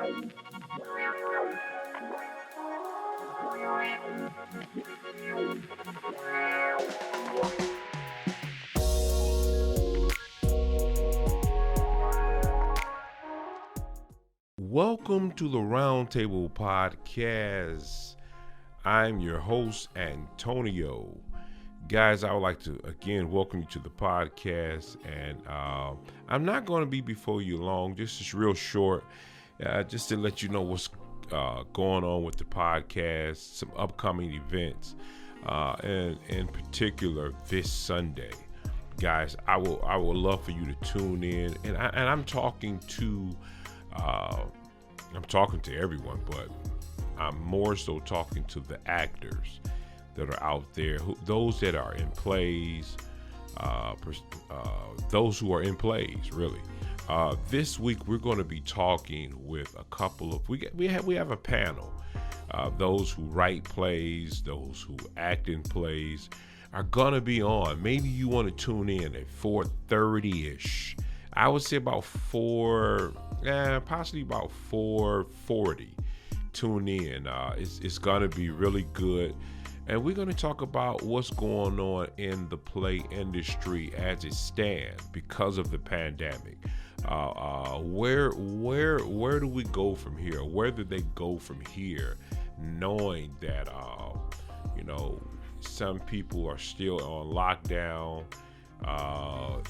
Welcome to the Roundtable Podcast. I'm your host, Antonio. Guys, I would like to again welcome you to the podcast, and I'm not going to be before you long, just real short, just to let you know what's going on with the podcast, some upcoming events, and in particular this Sunday. Guys, I would love for you to tune in, and I'm talking to everyone, but I'm more so talking to the actors that are out there, those that are in plays, those who are in plays, really. This week we're going to be talking with a couple of we have a panel. Those who write plays, those who act in plays, are going to be on. Maybe you want to tune in at 4:30ish. I would say about possibly about 4:40. Tune in. It's going to be really good. And we're going to talk about what's going on in the play industry as it stands because of the pandemic. Where do we go from here? Where do they go from here, knowing that some people are still on lockdown?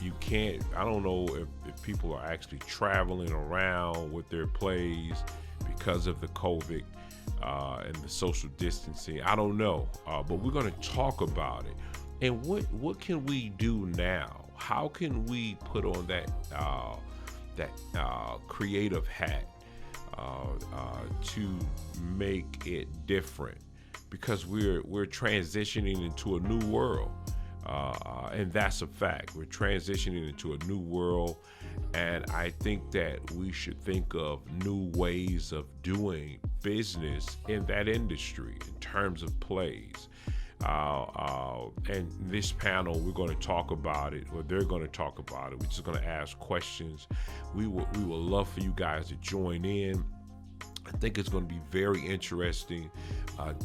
You can't. I don't know if people are actually traveling around with their plays because of the COVID. And the social distancing. I don't know, but we're going to talk about it. And what can we do now? How can we put on that creative hat to make it different? Because we're transitioning into a new world, and that's a fact. We're transitioning into a new world, and I think that we should think of new ways of doing business in that industry in terms of plays. And this panel, we're going to talk about it, or they're going to talk about it. We're just going to ask questions. We will love for you guys to join in. I think it's going to be very interesting.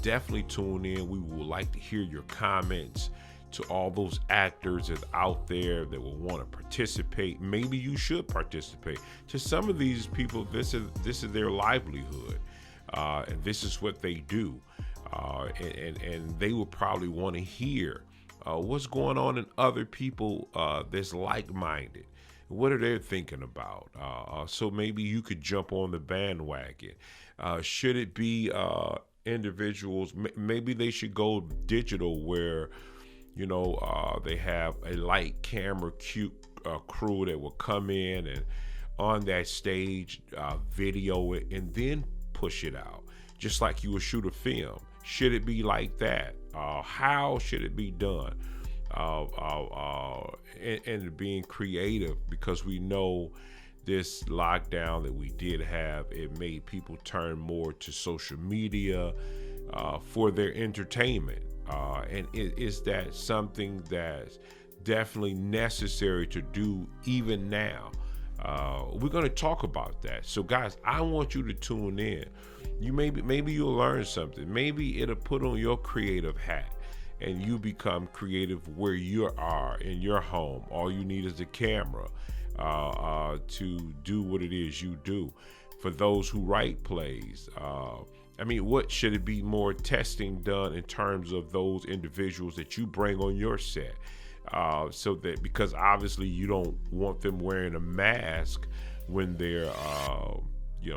Definitely tune in. We would like to hear your comments. To all those actors that are out there that will want to participate, maybe you should participate. To some of these people, this is their livelihood, and this is what they do, and they will probably want to hear what's going on in other people that's like-minded. What are they thinking about? So maybe you could jump on the bandwagon. Should it be individuals? Maybe they should go digital, where they have a light camera crew that will come in and on that stage video it and then push it out, just like you would shoot a film. Should it be like that? How should it be done? And being creative, because we know this lockdown that we did have, it made people turn more to social media for their entertainment. And is that something that's definitely necessary to do even now? We're going to talk about that. So guys, I want you to tune in. Maybe you'll learn something. Maybe it'll put on your creative hat and you become creative where you are in your home. All you need is a camera to do what it is you do. For those who write plays, what should it be more testing done in terms of those individuals that you bring on your set? So that, because obviously you don't want them wearing a mask when they're,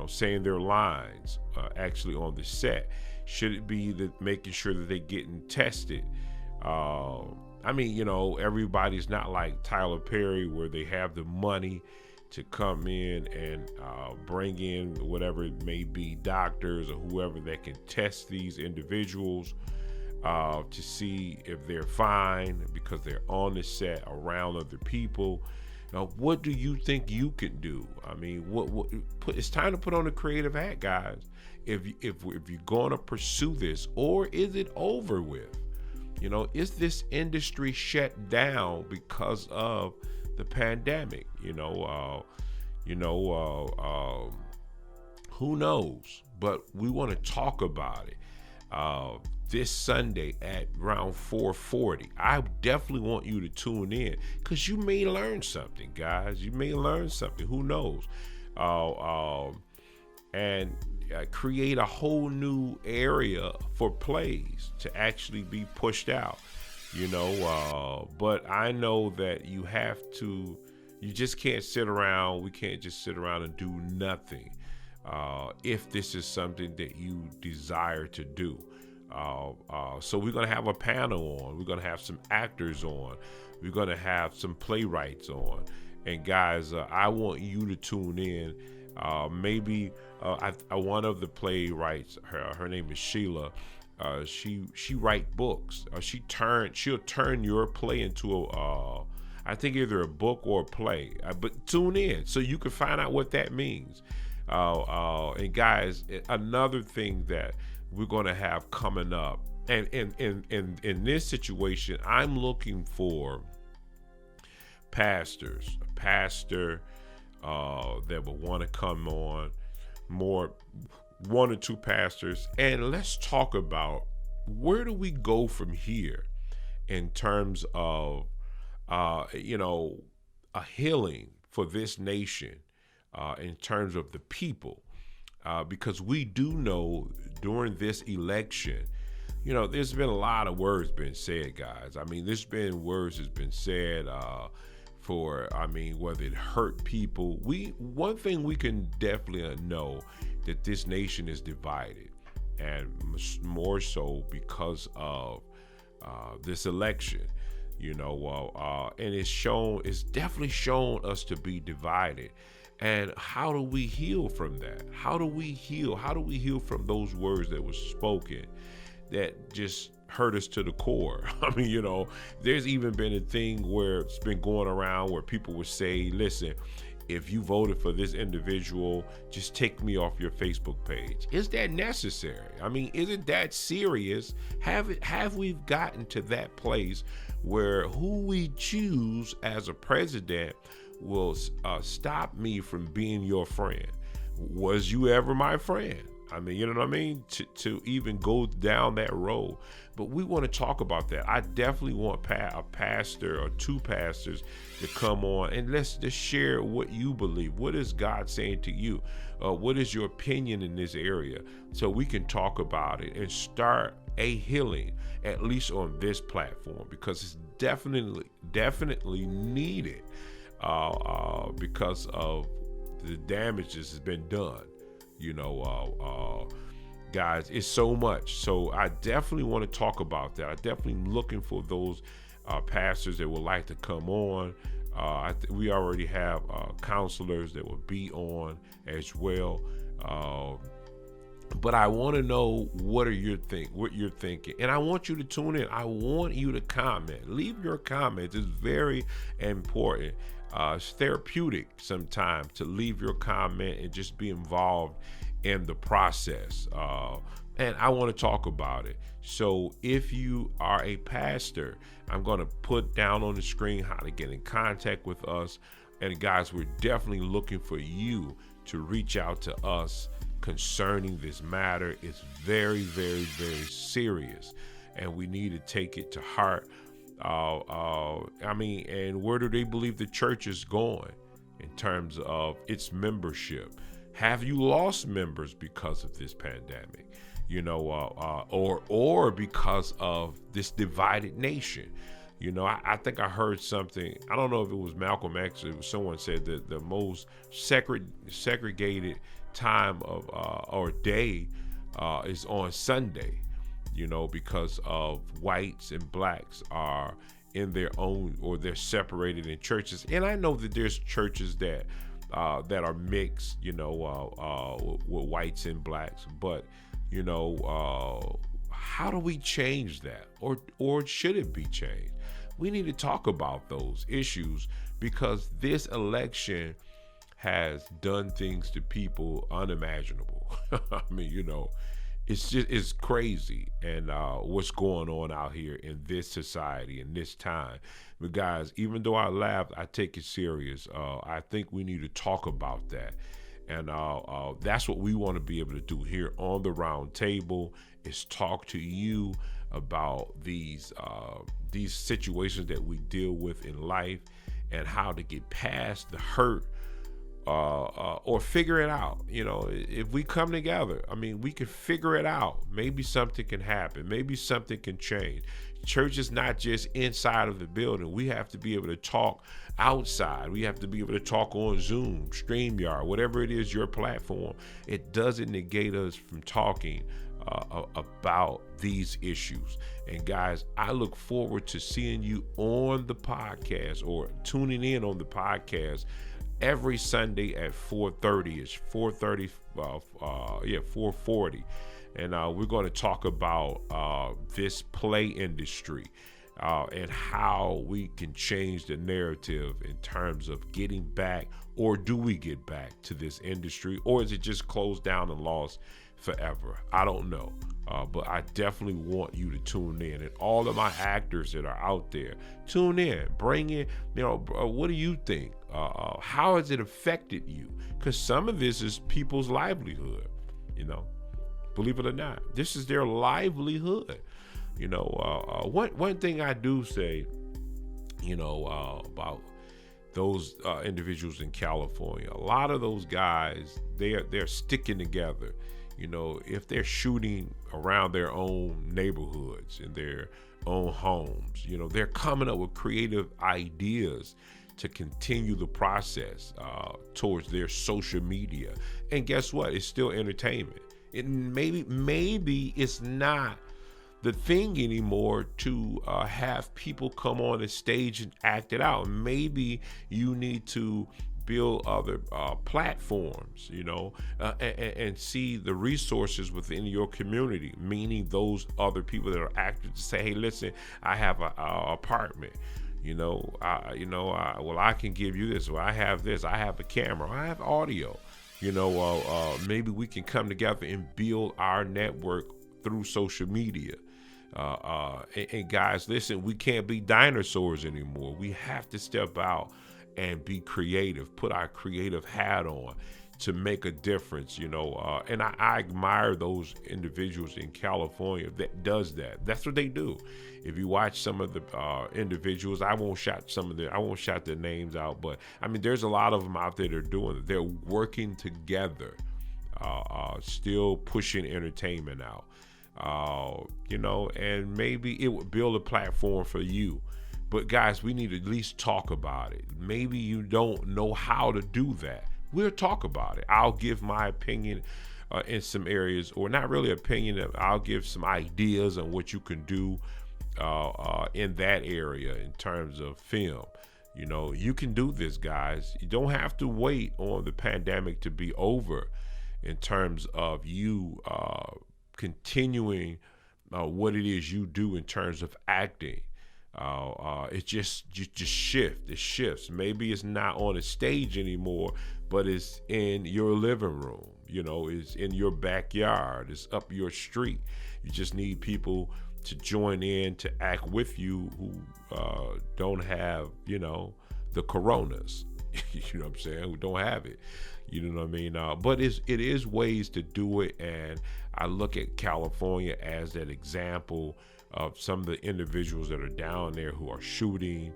saying their lines actually on the set. Should it be that making sure that they're getting tested? Everybody's not like Tyler Perry, where they have the money to come in and bring in whatever it may be, doctors or whoever that can test these individuals to see if they're fine, because they're on the set around other people. Now, what do you think you can do? It's time to put on a creative hat, guys. If you're going to pursue this, or is it over with? Is this industry shut down because of Who knows? But we want to talk about it this Sunday at around 4:40. I definitely want you to tune in because you may learn something, guys. You may learn something. Who knows? And create a whole new area for plays to actually be pushed out. But I know that you just can't sit around. We can't just sit around and do nothing. If this is something that you desire to do. So we're going to have a panel on. We're going to have some actors on. We're going to have some playwrights on. And guys, I want you to tune in. Maybe one of the playwrights, her name is Sheila. She write books. She'll turn your play into I think either a book or a play. But tune in so you can find out what that means. And guys, another thing that we're going to have coming up, and in this situation, I'm looking for pastors, a pastor that will want to come on, one or two pastors, and let's talk about where do we go from here in terms of a healing for this nation. In terms of the people, because we do know during this election, there's been a lot of words been said, guys. I mean, words has been said whether it hurt people. One thing we can definitely know that this nation is divided, and more so because of this election. And it's definitely shown us to be divided. And how do we heal from that? How do we heal? How do we heal from those words that were spoken that just hurt us to the core? I mean, there's even been a thing where it's been going around where people would say, listen, if you voted for this individual, just take me off your Facebook page. Is that necessary? I mean, is it that serious? Have we gotten to that place where who we choose as a president will stop me from being your friend? Was you ever my friend? I mean, you know what I mean? To even go down that road. But we want to talk about that. I definitely want a pastor or two pastors to come on and let's just share what you believe. What is God saying to you? What is your opinion in this area? So we can talk about it and start a healing, at least on this platform, because it's definitely needed. Because of the damage that has been done, guys, it's so much. So I definitely want to talk about that. I definitely am looking for those pastors that would like to come on. We already have counselors that will be on as well. But I want to know what you're thinking, and I want you to tune in. I want you to comment. Leave your comments. It's very important. It's therapeutic sometimes to leave your comment and just be involved in the process. And I want to talk about it. So if you are a pastor, I'm going to put down on the screen how to get in contact with us. And guys, we're definitely looking for you to reach out to us concerning this matter. It's very, very, very serious, and we need to take it to heart. And where do they believe the church is going in terms of its membership? Have you lost members because of this pandemic? Or because of this divided nation? I think I heard something. I don't know if it was Malcolm X or someone said that the most segregated time of or day is on Sunday. Because of whites and blacks are in their own, or they're separated in churches. And I know that there's churches that are mixed, with whites and blacks. But, how do we change that? Or should it be changed? We need to talk about those issues because this election has done things to people unimaginable. I mean, it's crazy, and what's going on out here in this society in this time. But guys, even though I laughed, I take it serious. I think we need to talk about that, And that's what we want to be able to do here on the round table, is talk to you about these situations that we deal with in life, and how to get past the hurt, or figure it out. If we come together, we can figure it out. Maybe something can happen. Maybe something can change. Church is not just inside of the building. We have to be able to talk outside. We have to be able to talk on Zoom, StreamYard, whatever it is, your platform. It doesn't negate us from talking about these issues. And guys, I look forward to seeing you on the podcast, or tuning in on the podcast every Sunday at 4:30. It's 4:30, 4:40. And we're going to talk about this play industry, and how we can change the narrative in terms of getting back, or do we get back to this industry, or is it just closed down and lost forever? I don't know. But I definitely want you to tune in, and all of my actors that are out there, tune in, bring in, what do you think? How has it affected you? Because some of this is people's livelihood, believe it or not, this is their livelihood. One thing I do say, about those individuals in California, a lot of those guys, they're sticking together. If they're shooting around their own neighborhoods, in their own homes, they're coming up with creative ideas to continue the process towards their social media. And guess what? It's still entertainment. Maybe it's not the thing anymore to have people come on the stage and act it out. Maybe you need to build other platforms, and see the resources within your community, meaning those other people that are actors, to say, hey, listen, I have a apartment, I can give you this, or I have this, I have a camera, I have audio, maybe we can come together and build our network through social media. And guys, listen, we can't be dinosaurs anymore. We have to step out and be creative, put our creative hat on to make a difference, and I admire those individuals in California that does that. That's what they do. If you watch some of the individuals, I won't shout their names out, but there's a lot of them out there that are doing it. They're working together, still pushing entertainment out, and maybe it would build a platform for you. But guys, we need to at least talk about it. Maybe you don't know how to do that. We'll talk about it. I'll give my opinion in some areas, or not really opinion. I'll give some ideas on what you can do in that area in terms of film. You can do this, guys. You don't have to wait on the pandemic to be over in terms of you continuing what it is you do in terms of acting. It just shift. It shifts. Maybe it's not on a stage anymore, but it's in your living room. It's in your backyard. It's up your street. You just need people to join in to act with you who don't have, the coronas. You know what I'm saying? Who don't have it. You know what I mean? But it is ways to do it, and I look at California as that example of some of the individuals that are down there who are shooting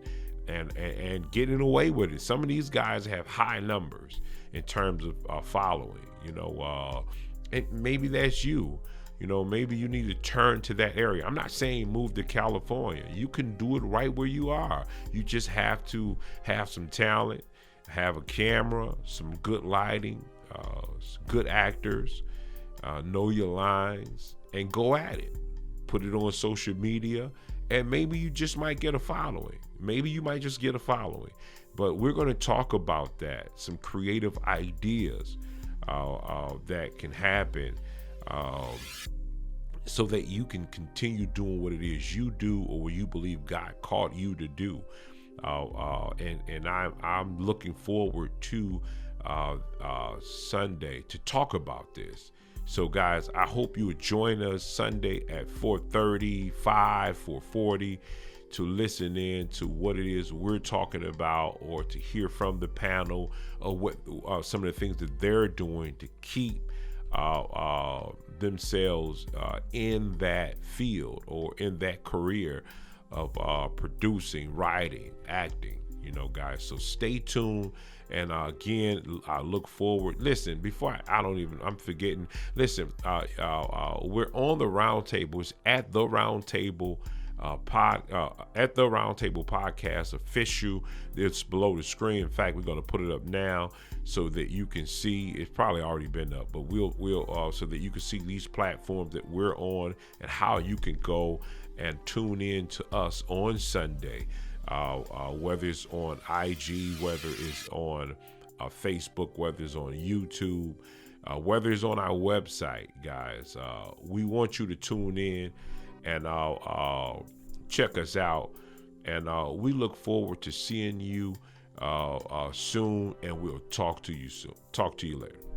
and getting away with it. Some of these guys have high numbers in terms of following, and maybe that's you. Maybe you need to turn to that area. I'm not saying move to California. You can do it right where you are. You just have to have some talent, have a camera, some good lighting, good actors, know your lines, and go at it. Put it on social media, and maybe you just might get a following. Maybe you might just get a following. But we're going to talk about that, some creative ideas that can happen, so that you can continue doing what it is you do, or what you believe God called you to do. And I'm looking forward to Sunday to talk about this. So guys, I hope you would join us Sunday at 4:35, 4:40 to listen in to what it is we're talking about, or to hear from the panel, or what some of the things that they're doing to keep themselves in that field or in that career of producing, writing, acting, guys. So stay tuned. And again, I look forward. Listen, before I'm forgetting. Listen, we're on the roundtable. It's at the roundtable at the roundtable podcast official. It's below the screen. In fact, we're going to put it up now so that you can see. It's probably already been up, but we'll so that you can see these platforms that we're on and how you can go and tune in to us on Sunday. Whether it's on IG, whether it's on Facebook, whether it's on YouTube, whether it's on our website, guys. We want you to tune in and check us out. And we look forward to seeing you soon, and we'll talk to you soon. Talk to you later.